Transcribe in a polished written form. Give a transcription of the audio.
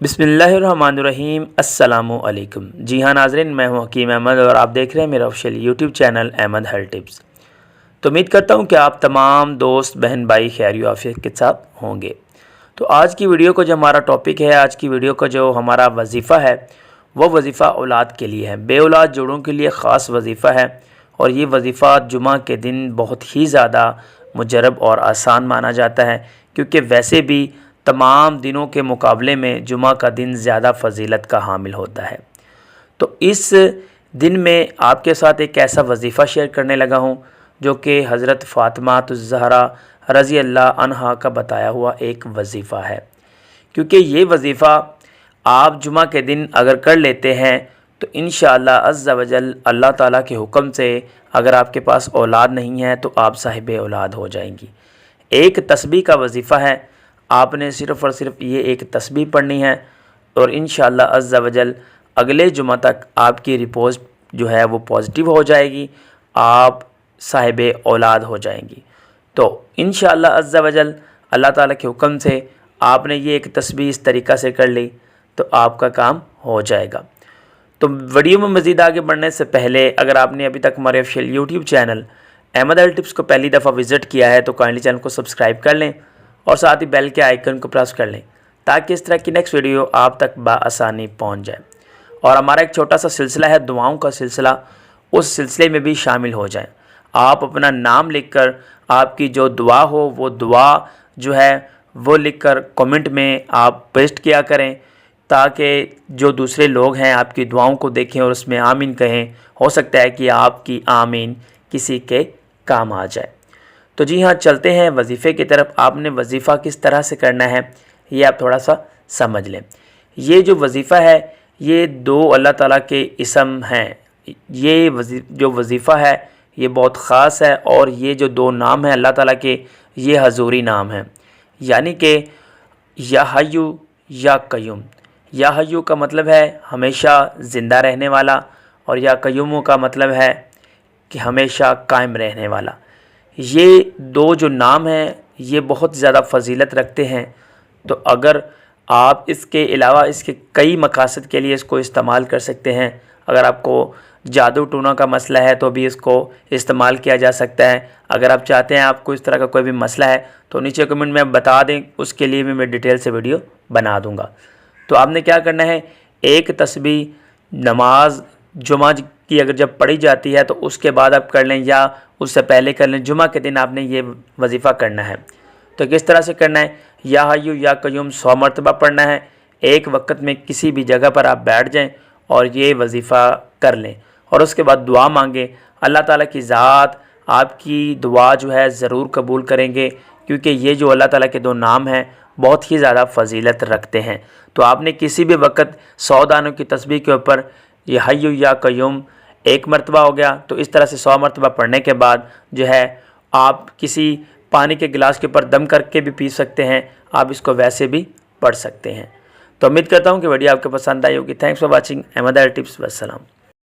बिस्मिल्लाहिर्रहमानिर्रहीम। अस्सलामुअलैकुम। जी हाँ नाज़रीन, मैं हूँ हकीम अहमद और आप देख रहे हैं मेरा official YouTube channel Ahmad health tips. तो उम्मीद करता हूँ कि आप तमाम दोस्त बहन भाई खैर आफियत के साथ होंगे। तो आज की वीडियो को जो हमारा टॉपिक है, आज की वीडियो का जो हमारा वजीफ़ा है वो वजीफ़ा औलाद के लिए है। बे औलाद जोड़ों के लिए ख़ास वजीफ़ा है और ये वजीफ़ा जुमा के दिन बहुत ही ज़्यादा मुजरब और आसान माना जाता है, क्योंकि वैसे भी तमाम दिनों के मुकाबले में जुमा का दिन ज़्यादा फ़जीलत का हामिल होता है। तो इस दिन में आपके साथ एक ऐसा वजीफ़ा शेयर करने लगा हूँ जो कि हज़रत फ़ातिमा-तुज़-ज़हरा रज़ी अल्लाह अन्हा का बताया हुआ एक वजीफ़ा है। क्योंकि ये वजीफ़ा आप जुमा के दिन अगर कर लेते हैं तो इंशाअल्लाह अज़्ज़ा वजल अल्लाह ताला के हुक्म से अगर आपके पास औलाद नहीं है तो आप साहिब औलाद हो जाएंगी। एक तस्बीह का वजीफ़ा है, आपने सिर्फ़ और सिर्फ ये एक तस्बीह पढ़नी है और इंशाअल्लाह अज़्ज़ा वजल अगले जुमा तक आपकी रिपोर्ट जो है वो पॉजिटिव हो जाएगी, आप साहिब औलाद हो जाएंगी। तो इंशाअल्लाह अज़्ज़ा वजल अल्लाह ताला के हुक्म से आपने ये एक तस्बीह इस तरीक़ा से कर ली तो आपका काम हो जाएगा। तो वीडियो में मज़ीद आगे बढ़ने से पहले अगर आपने अभी तक हमारे official YouTube channel Ahmad health tips को पहली दफ़ा विज़िट किया है तो काइंडली चैनल को सब्सक्राइब कर लें और साथ ही बेल के आइकन को प्रेस कर लें ताकि इस तरह की नेक्स्ट वीडियो आप तक बआसानी पहुंच जाए। और हमारा एक छोटा सा सिलसिला है दुआओं का सिलसिला, उस सिलसिले में भी शामिल हो जाएं। आप अपना नाम लिखकर आपकी जो दुआ हो वो दुआ जो है वो लिखकर कमेंट में आप पेस्ट किया करें ताकि जो दूसरे लोग हैं आपकी दुआओं को देखें और उसमें आमीन कहें। हो सकता है कि आपकी आमीन किसी के काम आ जाए। तो जी हाँ, चलते हैं वजीफ़े की तरफ। आपने वजीफ़ा किस तरह से करना है ये आप थोड़ा सा समझ लें। ये जो वजीफ़ा है ये दो अल्लाह ताला के इसम हैं। ये जो वजीफ़ा है ये बहुत ख़ास है और ये जो दो नाम हैं अल्लाह ताला के ये हजूरी नाम हैं, यानी कि या हय्यु या कय्यूम। या हय्यु का मतलब है हमेशा ज़िंदा रहने वाला और या कय्यूम का मतलब है कि हमेशा कायम रहने वाला। ये दो जो नाम हैं ये बहुत ज़्यादा फ़जीलत रखते हैं। तो अगर आप इसके अलावा इसके कई मकासद के लिए इसको इस्तेमाल कर सकते हैं। अगर आपको जादू टूना का मसला है तो भी इसको इस्तेमाल किया जा सकता है। अगर आप चाहते हैं आपको इस तरह का कोई भी मसला है तो नीचे कमेंट में बता दें, उसके लिए भी मैं डिटेल से वीडियो बना दूँगा। तो आपने क्या करना है, एक तस्बीह नमाज जुमा की अगर जब पढ़ी जाती है तो उसके बाद आप कर लें या उससे पहले कर लें। जुमा के दिन आपने ये वजीफ़ा करना है। तो किस तरह से करना है, या हय्यु या कय्यूम 100 मरतबा पढ़ना है। एक वक्त में किसी भी जगह पर आप बैठ जाएं और ये वजीफ़ा कर लें और उसके बाद दुआ मांगें। अल्लाह ताला की ज़ात आपकी दुआ जो है ज़रूर कबूल करेंगे, क्योंकि ये जो अल्लाह ताला के दो नाम हैं बहुत ही ज़्यादा फ़जीलत रखते हैं। तो आपने किसी भी वक्त 100 दानों की तस्बीह के ऊपर ये हय्यु या कय्यूम एक मरतबा हो गया, तो इस तरह से 100 मरतबा पढ़ने के बाद जो है आप किसी पानी के गिलास के ऊपर दम करके भी पी सकते हैं, आप इसको वैसे भी पढ़ सकते हैं। तो उम्मीद करता हूँ कि वीडियो आपको पसंद आई होगी। Thanks for watching. Ahmad health tips. वस्सलाम।